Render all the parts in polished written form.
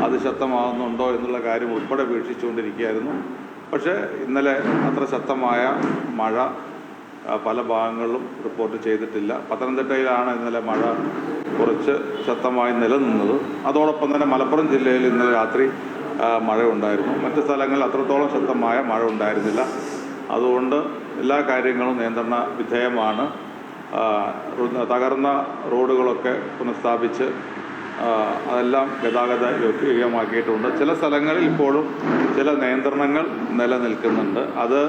അതിശക്തമാകുന്നുണ്ടോ എന്നുള്ള കാര്യം ഉൾപ്പെടെ വീക്ഷിച്ചുകൊണ്ടിരിക്കുകയായിരുന്നു. പക്ഷേ ഇന്നലെ അത്ര ശക്തമായ മഴ പല ഭാഗങ്ങളിലും റിപ്പോർട്ട് ചെയ്തിട്ടില്ല. പത്തനംതിട്ടയിലാണ് ഇന്നലെ മഴ കുറച്ച് ശക്തമായി നിലനിന്നത്. അതോടൊപ്പം തന്നെ മലപ്പുറം ജില്ലയിൽ ഇന്നലെ രാത്രി മഴ ഉണ്ടായിരുന്നു. മറ്റ് സ്ഥലങ്ങളിൽ അത്രത്തോളം ശക്തമായ മഴ ഉണ്ടായിരുന്നില്ല. അതുകൊണ്ട് എല്ലാ കാര്യങ്ങളും നിയന്ത്രണ വിധേയമാണ്. തകർന്ന റോഡുകളൊക്കെ പുനഃസ്ഥാപിച്ച് അതെല്ലാം ഗതാഗത യോഗ്യമാക്കിയിട്ടുണ്ട്. ചില സ്ഥലങ്ങളിൽ ഇപ്പോഴും ചില നിയന്ത്രണങ്ങൾ നിലനിൽക്കുന്നുണ്ട്. അത്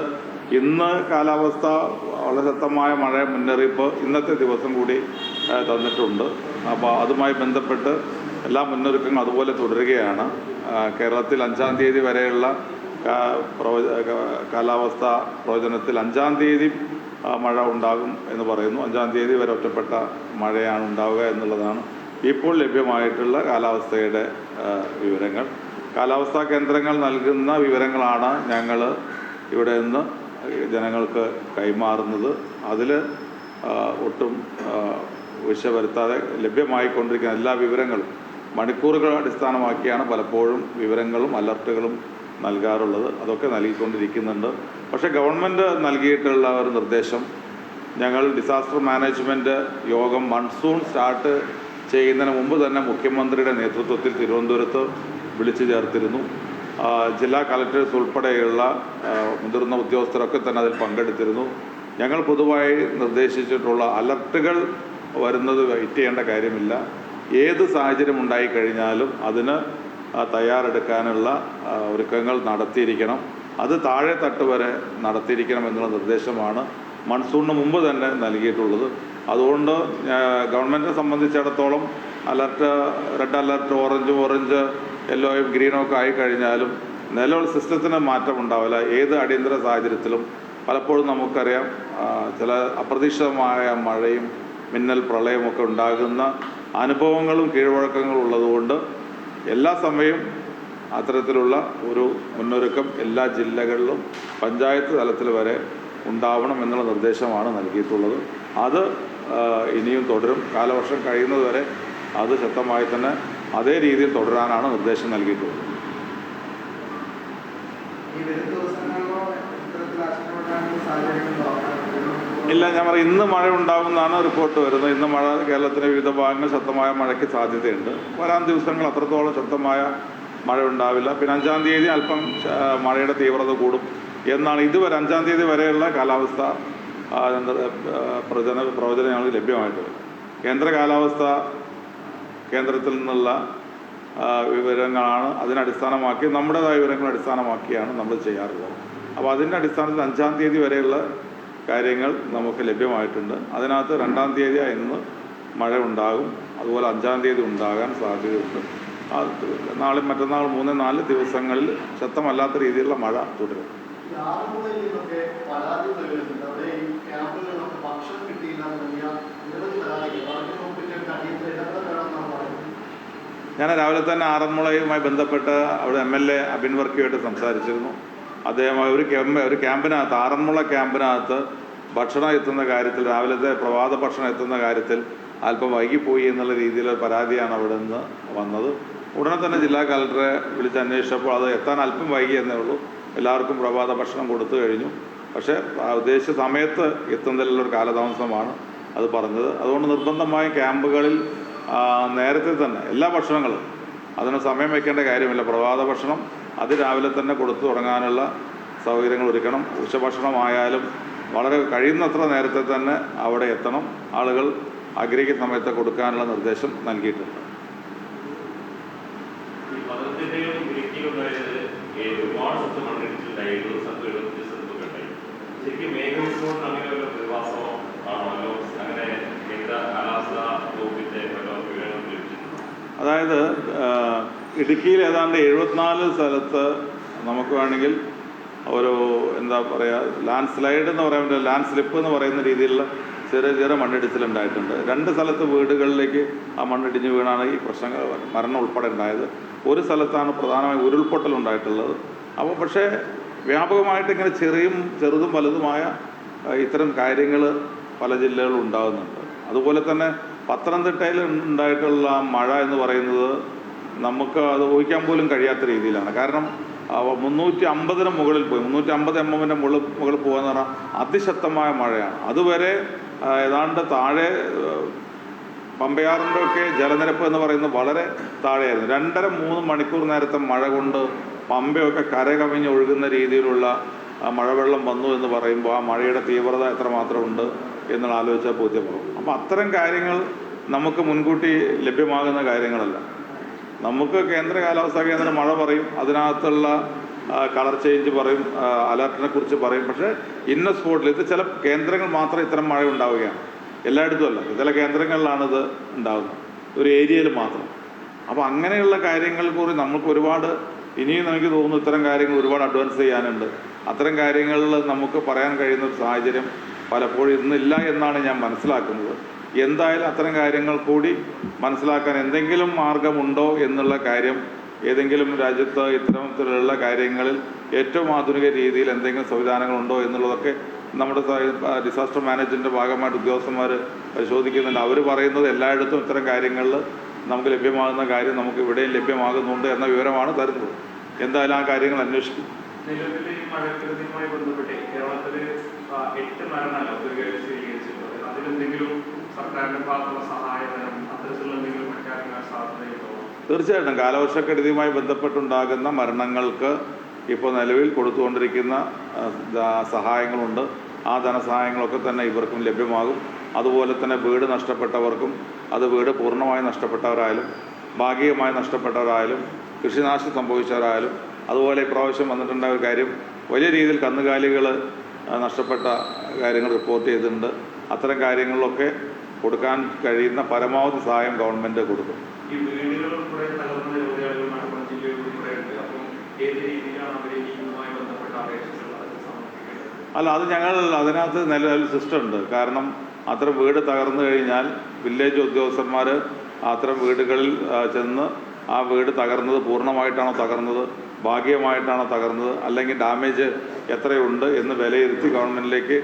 ഇന്ന് കാലാവസ്ഥ വളരെ ശക്തമായ മഴ മുന്നറിയിപ്പ് ഇന്നത്തെ ദിവസം കൂടി തന്നിട്ടുണ്ട്. അപ്പോൾ അതുമായി ബന്ധപ്പെട്ട് എല്ലാ മുന്നൊരുക്കങ്ങളും അതുപോലെ തുടരുകയാണ്. കേരളത്തിൽ 5-ാം തീയതി വരെയുള്ള കാലാവസ്ഥാ പ്രവചനത്തിൽ 5-ാം തീയതി മഴ ഉണ്ടാകും എന്ന് പറയുന്നു. 5-ാം തീയതി വരെ ഒറ്റപ്പെട്ട മഴയാണ് ഉണ്ടാവുക എന്നുള്ളതാണ് ഇപ്പോൾ ലഭ്യമായിട്ടുള്ള കാലാവസ്ഥയുടെ വിവരങ്ങൾ. കാലാവസ്ഥാ കേന്ദ്രങ്ങൾ നൽകുന്ന വിവരങ്ങളാണ് ഞങ്ങൾ ഇവിടെ നിന്ന് ജനങ്ങൾക്ക് കൈമാറുന്നത്. അതിൽ ഒട്ടും വീഴ്ച വരുത്താതെ ലഭ്യമായിക്കൊണ്ടിരിക്കുന്ന എല്ലാ വിവരങ്ങളും മണിക്കൂറുകൾ അടിസ്ഥാനമാക്കിയാണ് പലപ്പോഴും വിവരങ്ങളും അലർട്ടുകളും നൽകാറുള്ളത്. അതൊക്കെ നൽകിക്കൊണ്ടിരിക്കുന്നുണ്ട്. പക്ഷേ ഗവൺമെൻറ് നൽകിയിട്ടുള്ള ഒരു നിർദ്ദേശം, ഞങ്ങൾ ഡിസാസ്റ്റർ മാനേജ്മെൻറ്റ് യോഗം മൺസൂൺ സ്റ്റാർട്ട് ചെയ്യുന്നതിന് മുമ്പ് തന്നെ മുഖ്യമന്ത്രിയുടെ നേതൃത്വത്തിൽ തിരുവനന്തപുരത്ത് വിളിച്ചു ചേർത്തിരുന്നു. ജില്ലാ കളക്ടേഴ്സ് ഉൾപ്പെടെയുള്ള മുതിർന്ന ഉദ്യോഗസ്ഥരൊക്കെ തന്നെ അതിൽ പങ്കെടുത്തിരുന്നു. ഞങ്ങൾ പൊതുവായി നിർദ്ദേശിച്ചിട്ടുള്ള അലർട്ടുകൾ വരുന്നത് വെയിറ്റ് ചെയ്യേണ്ട കാര്യമില്ല. ഏത് സാഹചര്യം ഉണ്ടായിക്കഴിഞ്ഞാലും അതിന് തയ്യാറെടുക്കാനുള്ള ഒരുക്കങ്ങൾ നടത്തിയിരിക്കണം. അത് താഴെ തട്ട് വരെ നടത്തിയിരിക്കണം എന്നുള്ള നിർദ്ദേശമാണ് മൺസൂണിന് മുമ്പ് തന്നെ നൽകിയിട്ടുള്ളത്. അതുകൊണ്ട് ഗവൺമെൻറ്റിനെ സംബന്ധിച്ചിടത്തോളം അലർട്ട്, റെഡ് അലർട്ട്, ഓറഞ്ച്, യെല്ലോയും ഗ്രീനും ഒക്കെ ആയിക്കഴിഞ്ഞാലും നിലവിൽ സിസ്റ്റത്തിന് മാറ്റം ഉണ്ടാവില്ല. ഏത് അടിയന്തര സാഹചര്യത്തിലും പലപ്പോഴും നമുക്കറിയാം ചില അപ്രതീക്ഷിതമായ മഴയും മിന്നൽ പ്രളയമൊക്കെ ഉണ്ടാകുന്ന അനുഭവങ്ങളും കീഴ്വഴക്കങ്ങളും ഉള്ളതുകൊണ്ട് എല്ലാ സമയവും അത്തരത്തിലുള്ള ഒരു മുന്നൊരുക്കം എല്ലാ ജില്ലകളിലും പഞ്ചായത്ത് തലത്തിൽ വരെ ഉണ്ടാവണം എന്നുള്ള നിർദ്ദേശമാണ് നൽകിയിട്ടുള്ളത്. അത് ഇനിയും തുടരും. കാലവർഷം കഴിയുന്നതുവരെ അത് ശക്തമായി തന്നെ അതേ രീതിയിൽ തുടരാനാണ് നിർദ്ദേശം നൽകിയിട്ടുള്ളത്. ഇല്ല, ഞാൻ പറയും ഇന്ന് മഴ ഉണ്ടാകുമെന്നാണ് റിപ്പോർട്ട് വരുന്നത്. ഇന്ന് മഴ കേരളത്തിലെ വിവിധ ഭാഗങ്ങളിൽ ശക്തമായ മഴയ്ക്ക് സാധ്യതയുണ്ട്. വരാൻ ദിവസങ്ങൾ അത്രത്തോളം ശക്തമായ മഴ ഉണ്ടാവില്ല. പിന്നെ 5-ാം തീയതി അല്പം മഴയുടെ തീവ്രത കൂടും എന്നാണ് ഇതുവരെ 5-ാം തീയതി വരെയുള്ള കാലാവസ്ഥ പ്രവചനം ഞങ്ങൾക്ക് ലഭ്യമായിട്ടുള്ളത്. കേന്ദ്ര കാലാവസ്ഥാ കേന്ദ്രത്തിൽ നിന്നുള്ള വിവരങ്ങളാണ് അതിനടിസ്ഥാനമാക്കി, നമ്മുടേതായ വിവരങ്ങൾ അടിസ്ഥാനമാക്കിയാണ് നമ്മൾ ചെയ്യാറുള്ളത്. അപ്പോൾ അതിൻ്റെ അടിസ്ഥാനത്തിൽ 5-ാം തീയതി വരെയുള്ള കാര്യങ്ങൾ നമുക്ക് ലഭ്യമായിട്ടുണ്ട്. അതിനകത്ത് 2-ാം തീയതി ഇന്ന് മഴ ഉണ്ടാകും. അതുപോലെ 5-ാം തീയതി ഉണ്ടാകാൻ സാധ്യതയുണ്ട്. നാളെ മറ്റന്നാൾ 3-4 ദിവസങ്ങളിൽ ശക്തമല്ലാത്ത രീതിയിലുള്ള മഴ തുടരും. ഞാൻ രാവിലെ തന്നെ ആറന്മുളയുമായി ബന്ധപ്പെട്ട് അവിടെ MLA അബിൻ വർക്കിയുമായിട്ട് സംസാരിച്ചിരുന്നു. അദ്ദേഹം ഒരു ക്യാമ്പിനകത്ത്, ആറന്മുള ക്യാമ്പിനകത്ത് ഭക്ഷണം എത്തുന്ന കാര്യത്തിൽ, രാവിലത്തെ പ്രഭാത ഭക്ഷണം എത്തുന്ന കാര്യത്തിൽ അല്പം വൈകിപ്പോയി എന്നുള്ള രീതിയിലൊരു പരാതിയാണ് അവിടെ നിന്ന് വന്നത്. ഉടനെ തന്നെ ജില്ലാ കളക്ടറെ വിളിച്ച് അന്വേഷിച്ചപ്പോൾ അത് എത്താൻ അല്പം വൈകി എന്നേ ഉള്ളൂ. എല്ലാവർക്കും പ്രഭാത ഭക്ഷണം കൊടുത്തു കഴിഞ്ഞു. പക്ഷേ ഉദ്ദേശിച്ച സമയത്ത് എത്തുന്നതിലുള്ളൊരു കാലതാമസമാണ് അത് പറഞ്ഞത്. അതുകൊണ്ട് നിർബന്ധമായും ക്യാമ്പുകളിൽ നേരത്തെ തന്നെ എല്ലാ ഭക്ഷണങ്ങളും, അതിന് സമയം വയ്ക്കേണ്ട കാര്യമില്ല. പ്രഭാത ഭക്ഷണം രാവിലെ തന്നെ കൊടുത്തു തുടങ്ങാനുള്ള സൗകര്യങ്ങൾ ഒരുക്കണം. ഉച്ചഭക്ഷണമായാലും വളരെ കഴിയുന്നത്ര നേരത്തെ തന്നെ അവിടെ എത്തണം. ആളുകൾ ആഗ്രഹിക്കുന്ന സമയത്ത് കൊടുക്കാനുള്ള നിർദ്ദേശം നൽകിയിട്ടുണ്ട്. അതായത് ഇടുക്കിയിൽ ഏതാണ്ട് 74 സ്ഥലത്ത് നമുക്ക് വേണമെങ്കിൽ ഒരു എന്താ പറയുക, ലാൻഡ് സ്ലൈഡ് എന്ന് പറയാൻ പറ്റില്ല, ലാൻഡ് സ്ലിപ്പ് എന്ന് പറയുന്ന രീതിയിലുള്ള ചെറിയ മണ്ണിടിച്ചിലുണ്ടായിട്ടുണ്ട്. 2 സ്ഥലത്ത് വീടുകളിലേക്ക് ആ മണ്ണിടിഞ്ഞ് വീണാണ് ഈ പ്രശ്നങ്ങൾ, മരണം ഉൾപ്പെടെ ഉണ്ടായത്. ഒരു സ്ഥലത്താണ് പ്രധാനമായും ഉരുൾപൊട്ടൽ ഉണ്ടായിട്ടുള്ളത്. അപ്പോൾ പക്ഷേ വ്യാപകമായിട്ട് ഇങ്ങനെ ചെറുതും വലുതുമായ ഇത്തരം കാര്യങ്ങൾ പല ജില്ലകളിലും ഉണ്ടാകുന്നുണ്ട്. അതുപോലെ തന്നെ പത്തനംതിട്ടയിൽ ഉണ്ടായിട്ടുള്ള മഴ എന്ന് പറയുന്നത് നമുക്ക് അത് ഊഹിക്കാൻ പോലും കഴിയാത്ത രീതിയിലാണ്. കാരണം 350 മുകളിൽ പോയി, 350 mm മുകളിൽ പോകുക എന്ന് പറഞ്ഞാൽ അതിശക്തമായ മഴയാണ്. അതുവരെ ഏതാണ്ട് താഴെ പമ്പയാറിൻ്റെ ഒക്കെ ജലനിരപ്പ് എന്ന് പറയുന്നത് വളരെ താഴെയായിരുന്നു. 2.5-3 മണിക്കൂർ നേരത്തെ മഴ കൊണ്ട് പമ്പയൊക്കെ കരകവിഞ്ഞ് ഒഴുകുന്ന രീതിയിലുള്ള മഴവെള്ളം വന്നു എന്ന് പറയുമ്പോൾ ആ മഴയുടെ തീവ്രത എത്രമാത്രം ഉണ്ട് എന്നുള്ള ആലോചിച്ചാൽ ബോധ്യപ്പെടും. അപ്പോൾ അത്തരം കാര്യങ്ങൾ നമുക്ക് മുൻകൂട്ടി ലഭ്യമാകുന്ന കാര്യങ്ങളല്ല. നമുക്ക് കേന്ദ്ര കാലാവസ്ഥാ കേന്ദ്രം മഴ പറയും, അതിനകത്തുള്ള കളർ ചേഞ്ച് പറയും, അലർട്ടിനെ കുറിച്ച് പറയും. പക്ഷേ ഇന്ന സ്പോട്ടിൽ ഇത് ചില കേന്ദ്രങ്ങൾ മാത്രം ഇത്തരം മഴ ഉണ്ടാവുകയാണ്, എല്ലായിടത്തും അല്ല. ചില കേന്ദ്രങ്ങളിലാണിത് ഉണ്ടാകുന്നത്, ഒരു ഏരിയയിൽ മാത്രം. അപ്പോൾ അങ്ങനെയുള്ള കാര്യങ്ങൾ കുറിച്ച് നമുക്ക് ഒരുപാട് ഇനിയും എനിക്ക് തോന്നുന്നു ഇത്തരം കാര്യങ്ങൾ ഒരുപാട് അഡ്വാൻസ് ചെയ്യാനുണ്ട്. അത്തരം കാര്യങ്ങളിൽ നമുക്ക് പറയാൻ കഴിയുന്ന ഒരു സാഹചര്യം പലപ്പോഴും ഇന്നില്ല എന്നാണ് ഞാൻ മനസ്സിലാക്കുന്നത്. എന്തായാലും അത്തരം കാര്യങ്ങൾ കൂടി മനസ്സിലാക്കാൻ എന്തെങ്കിലും മാർഗമുണ്ടോ എന്നുള്ള കാര്യം, ഏതെങ്കിലും രാജ്യത്ത് ഇത്തരത്തിലുള്ള കാര്യങ്ങളിൽ ഏറ്റവും ആധുനിക രീതിയിൽ എന്തെങ്കിലും സംവിധാനങ്ങളുണ്ടോ എന്നുള്ളതൊക്കെ നമ്മുടെ ഡിസാസ്റ്റർ മാനേജ്മെൻറ്റിൻ്റെ ഭാഗമായിട്ട് ഉദ്യോഗസ്ഥന്മാർ പരിശോധിക്കുന്നുണ്ട്. അവർ പറയുന്നത് എല്ലായിടത്തും ഇത്തരം കാര്യങ്ങളിൽ നമുക്ക് ലഭ്യമാകുന്ന കാര്യം നമുക്ക് ഇവിടെയും ലഭ്യമാകുന്നുണ്ട് എന്ന വിവരമാണ് തരുന്നത്. എന്തായാലും ആ കാര്യങ്ങൾ അന്വേഷിക്കും. നിലവിൽ ഈ മഴക്കെടുതിയുമായി ബന്ധപ്പെട്ട് കേരളത്തിൽ 8 മരണങ്ങൾ സ്ഥിരീകരിച്ചിട്ടുണ്ട്. അതിലെന്തെങ്കിലും സർക്കാരിന്റെ ഭാഗത്തുള്ള സഹായധനം അത്തരത്തിലുള്ള എന്തെങ്കിലും പ്രഖ്യാപിക്കാൻ സാധ്യതയുണ്ടോ? തീർച്ചയായിട്ടും കാലവർഷക്കെടുതിയുമായി ബന്ധപ്പെട്ടുണ്ടാകുന്ന മരണങ്ങൾക്ക് ഇപ്പോൾ നിലവിൽ കൊടുത്തുകൊണ്ടിരിക്കുന്ന സഹായങ്ങളുണ്ട്. ആ ധനസഹായങ്ങളൊക്കെ തന്നെ ഇവർക്കും ലഭ്യമാകും. അതുപോലെ തന്നെ വീട് നഷ്ടപ്പെട്ടവർക്കും, അത് വീട് പൂർണ്ണമായി നഷ്ടപ്പെട്ടവരായാലും ഭാഗികമായി നഷ്ടപ്പെട്ടവരായാലും കൃഷിനാശം സംഭവിച്ചവരായാലും, അതുപോലെ ഇപ്രാവശ്യം വന്നിട്ടുണ്ടായ ഒരു കാര്യം, വലിയ രീതിയിൽ കന്നുകാലികൾ നഷ്ടപ്പെട്ട കാര്യങ്ങൾ റിപ്പോർട്ട് ചെയ്തിട്ടുണ്ട്. അത്തരം കാര്യങ്ങളിലൊക്കെ കൊടുക്കാൻ കഴിയുന്ന പരമാവധി സഹായം ഗവൺമെൻറ് കൊടുക്കും. ഈ വീടുകൾ ഉൾപ്പെടെ തകർന്ന രോഗികൾ മലപ്പുറം ജില്ലയിൽ ഉൾപ്പെടെയുണ്ട്. അപ്പം ഏത് രീതിയിലാണ് അവർ ഇതുമായി ബന്ധപ്പെട്ട അപേക്ഷകൾ സമർപ്പിക്കുന്നത്? അല്ല, അത് ഞങ്ങൾ അതിനകത്ത് നിലവിൽ സിസ്റ്റം ഉണ്ട്. കാരണം അത്തരം വീട് തകർന്നു കഴിഞ്ഞാൽ വില്ലേജ് ഉദ്യോഗസ്ഥന്മാർ അത്തരം വീടുകളിൽ ചെന്ന് ആ വീട് തകർന്നത് പൂർണ്ണമായിട്ടാണോ തകർന്നത്, ഭാഗികമായിട്ടാണോ തകർന്നത്, അല്ലെങ്കിൽ ഡാമേജ് എത്രയുണ്ട് എന്ന് വിലയിരുത്തി ഗവൺമെൻറ്റിലേക്ക്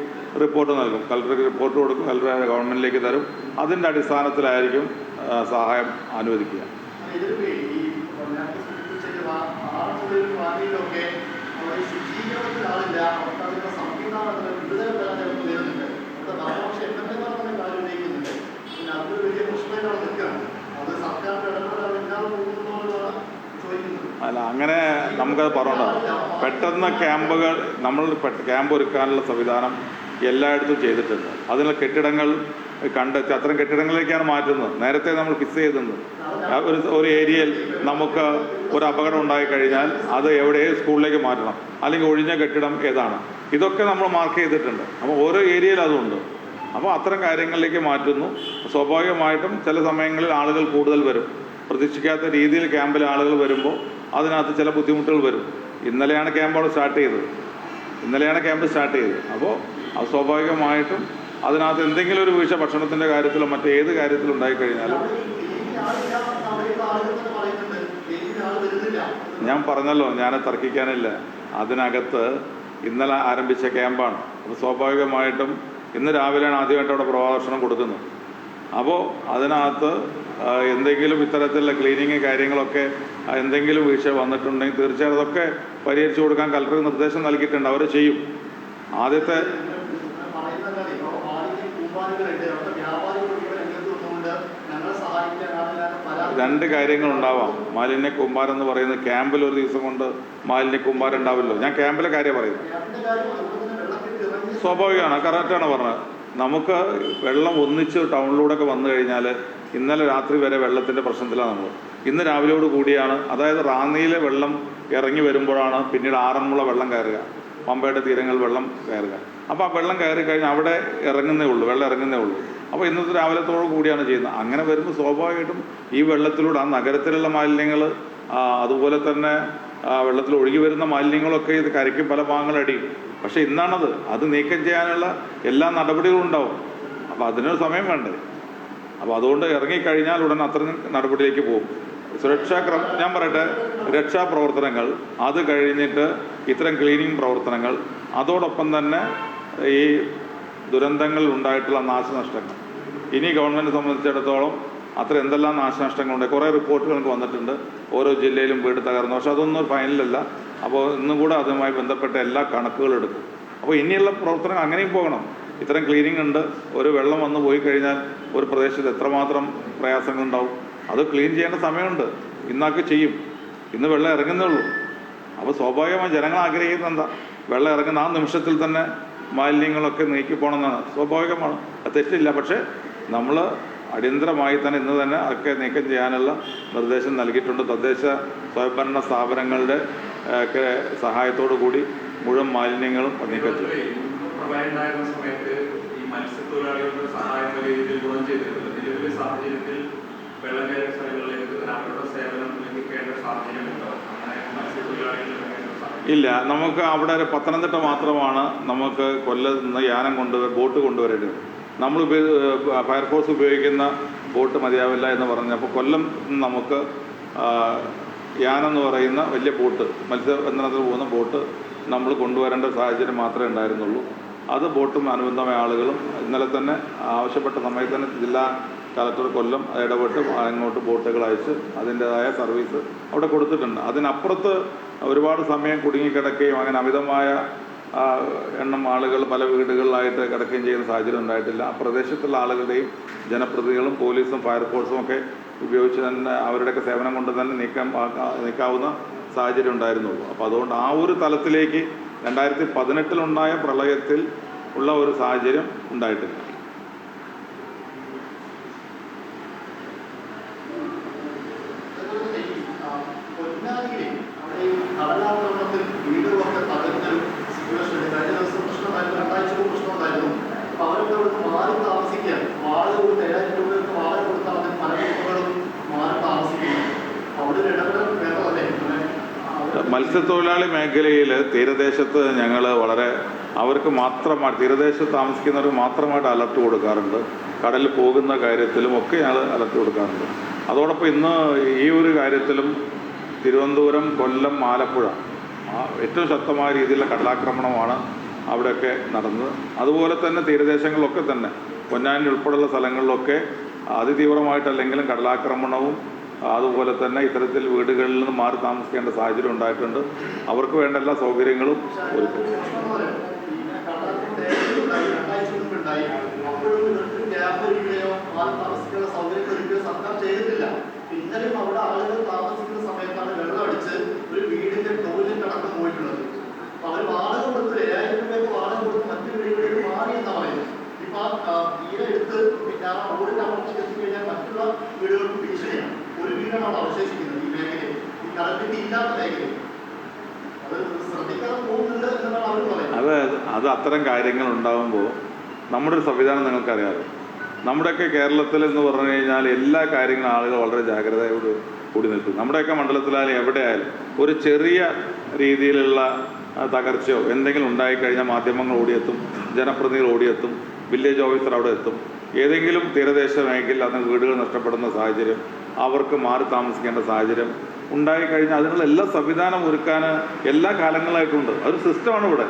റിപ്പോർട്ട് നൽകും. കളക്ടർക്ക് റിപ്പോർട്ട് കൊടുക്കും, കളക്ടർ ഗവൺമെൻറ്റിലേക്ക് തരും. അതിൻ്റെ അടിസ്ഥാനത്തിലായിരിക്കും സഹായം അനുവദിക്കുക. അല്ല, അങ്ങനെ നമുക്കത് പറയണം. പെട്ടെന്ന് ക്യാമ്പുകൾ നമ്മൾ ക്യാമ്പ് ഒരുക്കാനുള്ള സംവിധാനം എല്ലായിടത്തും ചെയ്തിട്ടുണ്ട്. അതിനുള്ള കെട്ടിടങ്ങൾ കണ്ടെത്തി അത്തരം കെട്ടിടങ്ങളിലേക്കാണ് മാറ്റുന്നത്. നേരത്തെ നമ്മൾ ഫിക്സ് ചെയ്തിരുന്നത് ഒരു ഏരിയയിൽ നമുക്ക് ഒരു അപകടം ഉണ്ടായിക്കഴിഞ്ഞാൽ അത് എവിടെ സ്കൂളിലേക്ക് മാറ്റണം, അല്ലെങ്കിൽ ഒഴിഞ്ഞ കെട്ടിടം ഏതാണ്, ഇതൊക്കെ നമ്മൾ മാർക്ക് ചെയ്തിട്ടുണ്ട്. അപ്പോൾ ഓരോ ഏരിയയിൽ അതുണ്ട്. അപ്പോൾ അത്തരം കാര്യങ്ങളിലേക്ക് മാറ്റുന്നു. സ്വാഭാവികമായിട്ടും ചില സമയങ്ങളിൽ ആളുകൾ കൂടുതൽ വരും. പ്രതീക്ഷിക്കാത്ത രീതിയിൽ ക്യാമ്പിൽ ആളുകൾ വരുമ്പോൾ അതിനകത്ത് ചില ബുദ്ധിമുട്ടുകൾ വരും. ഇന്നലെയാണ് ക്യാമ്പ് സ്റ്റാർട്ട് ചെയ്തത്. അപ്പോൾ അത് സ്വാഭാവികമായിട്ടും അതിനകത്ത് എന്തെങ്കിലും ഒരു വീഴ്ച ഭക്ഷണത്തിൻ്റെ കാര്യത്തിലോ മറ്റേത് കാര്യത്തിലും ഉണ്ടായിക്കഴിഞ്ഞാലും, ഞാൻ പറഞ്ഞല്ലോ, ഞാൻ തർക്കിക്കാനില്ല. അതിനകത്ത് ഇന്നലെ ആരംഭിച്ച ക്യാമ്പാണ്. അപ്പോൾ സ്വാഭാവികമായിട്ടും ഇന്ന് രാവിലെയാണ് ആദ്യമായിട്ട് അവിടെ പ്രഭാഷണം കൊടുക്കുന്നത്. അപ്പോൾ അതിനകത്ത് എന്തെങ്കിലും ഇത്തരത്തിലുള്ള ക്ലീനിങ് കാര്യങ്ങളൊക്കെ എന്തെങ്കിലും വീഴ്ച വന്നിട്ടുണ്ടെങ്കിൽ തീർച്ചയായും അതൊക്കെ പരിഹരിച്ചു കൊടുക്കാൻ കളക്ടർ നിർദ്ദേശം നൽകിയിട്ടുണ്ട്. അവർ ചെയ്യും. ആദ്യത്തെ രണ്ട് കാര്യങ്ങളുണ്ടാവാം. മാലിന്യ കൂമ്പാരം എന്ന് പറയുന്നത് ക്യാമ്പിൽ ഒരു ദിവസം കൊണ്ട് മാലിന്യ കൂമ്പാരം ഉണ്ടാവില്ലോ. ഞാൻ ക്യാമ്പിലെ കാര്യം പറയുന്നത്. സ്വാഭാവികമാണ്, കറക്റ്റാണ് പറഞ്ഞത്. നമുക്ക് വെള്ളം ഒന്നിച്ച് ടൗണിലൂടെയൊക്കെ വന്നു കഴിഞ്ഞാൽ ഇന്നലെ രാത്രി വരെ വെള്ളത്തിൻ്റെ പ്രശ്നത്തിലാണ് നമ്മൾ. ഇന്ന് രാവിലെയോട് കൂടിയാണ്, അതായത് റാന്നിയിലെ വെള്ളം ഇറങ്ങി വരുമ്പോഴാണ് പിന്നീട് ആറന്മുള വെള്ളം കയറുക, പമ്പയുടെ തീരങ്ങൾ വെള്ളം കയറുക. അപ്പോൾ ആ വെള്ളം കയറി കഴിഞ്ഞാൽ അവിടെ വെള്ളം ഇറങ്ങുന്നേ ഉള്ളൂ. അപ്പോൾ ഇന്നത്തെ രാവിലത്തോടു കൂടിയാണ് ചെയ്യുന്നത്. അങ്ങനെ വരുമ്പോൾ സ്വാഭാവികമായിട്ടും ഈ വെള്ളത്തിലൂടെ ആ നഗരത്തിലുള്ള മാലിന്യങ്ങൾ, അതുപോലെ തന്നെ വെള്ളത്തിൽ ഒഴുകി വരുന്ന മാലിന്യങ്ങളൊക്കെ ഇത് കരയ്ക്ക് പല ഭാഗങ്ങളടിയും. പക്ഷേ ഇന്നാണത് അത് നീക്കം ചെയ്യാനുള്ള എല്ലാ നടപടികളും ഉണ്ടാവും. അപ്പോൾ അതിനൊരു സമയം വേണ്ടേ. അപ്പോൾ അതുകൊണ്ട് ഇറങ്ങിക്കഴിഞ്ഞാൽ ഉടൻ അത്തരം നടപടിയിലേക്ക് പോകും. ഞാൻ പറയട്ടെ, രക്ഷാപ്രവർത്തനങ്ങൾ, അത് കഴിഞ്ഞിട്ട് ഇത്തരം ക്ലീനിങ് പ്രവർത്തനങ്ങൾ, അതോടൊപ്പം തന്നെ ഈ ദുരന്തങ്ങളിൽ ഉണ്ടായിട്ടുള്ള നാശനഷ്ടങ്ങൾ. ഇനി ഗവൺമെൻറ് സംബന്ധിച്ചിടത്തോളം അത്ര എന്തെല്ലാം നാശനഷ്ടങ്ങളുണ്ട്. കുറേ റിപ്പോർട്ടുകൾ നമുക്ക് വന്നിട്ടുണ്ട്, ഓരോ ജില്ലയിലും വീട് തകർന്നു. പക്ഷെ അതൊന്നും ഒരു ഫൈനലല്ല. അപ്പോൾ ഇന്നും കൂടെ അതുമായി ബന്ധപ്പെട്ട എല്ലാ കണക്കുകളും എടുക്കും. അപ്പോൾ ഇനിയുള്ള പ്രവർത്തനം അങ്ങനെയും പോകണം. ഇത്തരം ക്ലീനിങ് ഉണ്ട്. ഒരു വെള്ളം വന്ന് പോയി കഴിഞ്ഞാൽ ഒരു പ്രദേശത്ത് എത്രമാത്രം പ്രയാസങ്ങളുണ്ടാവും. അത് ക്ലീൻ ചെയ്യേണ്ട സമയമുണ്ട്. ഇന്നൊക്കെ ചെയ്യും. ഇന്ന് വെള്ളം ഇറങ്ങുന്നേ ഉള്ളൂ. അപ്പോൾ സ്വാഭാവികമായി ജനങ്ങൾ ആഗ്രഹിക്കുന്നത് എന്താ? വെള്ളം ഇറങ്ങുന്ന ആ നിമിഷത്തിൽ തന്നെ മാലിന്യങ്ങളൊക്കെ നീക്കി പോകണമെന്നാണ്. സ്വാഭാവികമാണ്, അത് തെറ്റില്ല. പക്ഷേ നമ്മൾ അടിയന്തരമായി തന്നെ ഇന്ന് തന്നെ ഒക്കെ നീക്കം ചെയ്യാനുള്ള നിർദ്ദേശം നൽകിയിട്ടുണ്ട്. തദ്ദേശ സ്വയംഭരണ സ്ഥാപനങ്ങളുടെ ഒക്കെ സഹായത്തോടു കൂടി മുഴുവൻ മാലിന്യങ്ങളും നീക്കം ചെയ്യും. പ്രളയമുണ്ടായിരുന്ന സമയത്ത് ഈ മത്സ്യത്തൊഴിലാളികളുടെ സഹായം വലിയ രീതിയിൽ ഗുണം ചെയ്തിട്ടുണ്ട്. നിലവിലെ സാഹചര്യത്തിൽ വെള്ളം കയറിയ സ്ഥലങ്ങളിലേക്ക് അവരുടെ സേവനം ലഭിക്കേണ്ട സാഹചര്യമുണ്ടോ? അങ്ങനെ മത്സ്യത്തൊഴിലാളികൾ ഇല്ല. നമുക്ക് അവിടെ ഒരു പത്തനംതിട്ട മാത്രമാണ് നമുക്ക് കൊല്ലത്ത് നിന്ന് യാനം ബോട്ട് കൊണ്ടുവരേണ്ടത്. നമ്മൾ ഫയർഫോഴ്സ് ഉപയോഗിക്കുന്ന ബോട്ട് മതിയാവില്ല എന്ന് പറഞ്ഞപ്പോൾ കൊല്ലം നമുക്ക് യാനം എന്ന് പറയുന്ന വലിയ ബോട്ട്, മത്സ്യബന്ധനത്തിൽ പോകുന്ന ബോട്ട് നമ്മൾ കൊണ്ടുവരേണ്ട സാഹചര്യം മാത്രമേ ഉണ്ടായിരുന്നുള്ളൂ. അത് ബോട്ടും അനുബന്ധമായ ആളുകളും ഇന്നലെ തന്നെ ആവശ്യപ്പെട്ട സമയത്ത് തന്നെ ജില്ലാ കളക്ടർ കൊല്ലം ഇടപെട്ട് അങ്ങോട്ട് ബോട്ടുകൾ അയച്ച് അതിൻ്റെതായ സർവീസ് അവിടെ കൊടുത്തിട്ടുണ്ട്. അതിനപ്പുറത്ത് ഒരുപാട് സമയം കുടുങ്ങിക്കിടക്കുകയും അങ്ങനെ അമിതമായ എണ്ണം ആളുകൾ പല വീടുകളിലായിട്ട് കിടക്കുകയും ചെയ്യുന്ന സാഹചര്യം ഉണ്ടായിട്ടില്ല. ആ പ്രദേശത്തുള്ള ആളുകളുടെയും ജനപ്രതിനിധികളും പോലീസും ഫയർഫോഴ്സും ഒക്കെ ഉപയോഗിച്ച് തന്നെ അവരുടെയൊക്കെ സേവനം കൊണ്ട് തന്നെ നീക്കാവുന്ന സാഹചര്യം ഉണ്ടായിരുന്നുള്ളൂ. അപ്പോൾ അതുകൊണ്ട് ആ ഒരു തലത്തിലേക്ക് 2018 പ്രളയത്തിൽ ഉള്ള ഒരു സാഹചര്യം ഉണ്ടായിട്ടില്ല. മത്സ്യത്തൊഴിലാളി മേഖലയിൽ തീരദേശത്ത് ഞങ്ങൾ വളരെ അവർക്ക് മാത്രമായി തീരദേശത്ത് താമസിക്കുന്നവർക്ക് മാത്രമായിട്ട് അലർട്ട് കൊടുക്കാറുണ്ട്. കടലിൽ പോകുന്ന കാര്യത്തിലും ഒക്കെ ഞങ്ങൾ അലർട്ട് കൊടുക്കാറുണ്ട്. അതോടൊപ്പം ഇന്ന് ഈ ഒരു കാര്യത്തിലും തിരുവനന്തപുരം, കൊല്ലം, ആലപ്പുഴ ഏറ്റവും ശക്തമായ രീതിയിലുള്ള കടലാക്രമണമാണ് അവിടെയൊക്കെ നടന്നത്. അതുപോലെ തന്നെ തീരദേശങ്ങളിലൊക്കെ തന്നെ പൊന്നാനി ഉൾപ്പെടെയുള്ള സ്ഥലങ്ങളിലൊക്കെ അതിതീവ്രമായിട്ടല്ലെങ്കിലും കടലാക്രമണവും അതുപോലെ തന്നെ ഇത്തരത്തിൽ വീടുകളിൽ നിന്ന് മാറി താമസിക്കേണ്ട സാഹചര്യം ഉണ്ടായിട്ടുണ്ട്. അവർക്ക് വേണ്ട എല്ലാ സൗകര്യങ്ങളും ഒരുക്കും. ഇന്നലെയും അവിടെ ആളുകൾ താമസിക്കുന്ന സമയത്താണ് വെള്ളം അടിച്ച് ഒരു വീടിന്റെ ടോയ്ലറ്റ് അടക്കം പോയിട്ടുള്ളത്. അവർ വാടക കൊടുത്ത് 7,000 രൂപയ്ക്ക് വാടക കൊടുത്ത് മറ്റു വീടുകളിൽ മാറി എന്നാണ് പറയുന്നത്. ഇപ്പൊ തീരെ എടുത്ത് പിന്നെ ആ റോഡിന്റെ അപകടത്തിൽ എത്തിക്കഴിഞ്ഞാൽ മറ്റുള്ള വീടുകൾക്ക് ഭീഷണിയാണ്. ഒരു വീടാണ് അവിടെ അവശേഷിക്കുന്നത് ഈ മേഖലയിൽ, ഈ കടലിന്റെ ഇല്ലാത്ത മേഖലയിൽ. അത് ശ്രദ്ധിക്കാതെ പോകുന്നുണ്ട് എന്നാണ് അവർ പറയുന്നത്. അത് അത്തരം കാര്യങ്ങൾ ഉണ്ടാകുമ്പോൾ നമ്മുടെ ഒരു സംവിധാനം നിങ്ങൾക്കറിയാമല്ലോ. നമ്മുടെയൊക്കെ കേരളത്തിൽ എന്ന് പറഞ്ഞു കഴിഞ്ഞാൽ എല്ലാ കാര്യങ്ങളും ആളുകൾ വളരെ ജാഗ്രതയോട് കൂടി നിൽക്കും. നമ്മുടെയൊക്കെ മണ്ഡലത്തിലായാലും എവിടെയായാലും ഒരു ചെറിയ രീതിയിലുള്ള തകർച്ചയോ എന്തെങ്കിലും ഉണ്ടായിക്കഴിഞ്ഞാൽ മാധ്യമങ്ങൾ ഓടിയെത്തും, ജനപ്രതിനിധികൾ ഓടിയെത്തും, വില്ലേജ് ഓഫീസർ അവിടെ എത്തും. ഏതെങ്കിലും തീരദേശ മേഖലയിൽ അന്ന് വീടുകൾ നഷ്ടപ്പെടുന്ന സാഹചര്യം, അവർക്ക് മാറി താമസിക്കേണ്ട സാഹചര്യം ഉണ്ടായിക്കഴിഞ്ഞാൽ അതിനുള്ള എല്ലാ സംവിധാനം ഒരുക്കാൻ എല്ലാ കാലങ്ങളായിട്ടുണ്ട്. അതൊരു സിസ്റ്റമാണ് ഇവിടെ.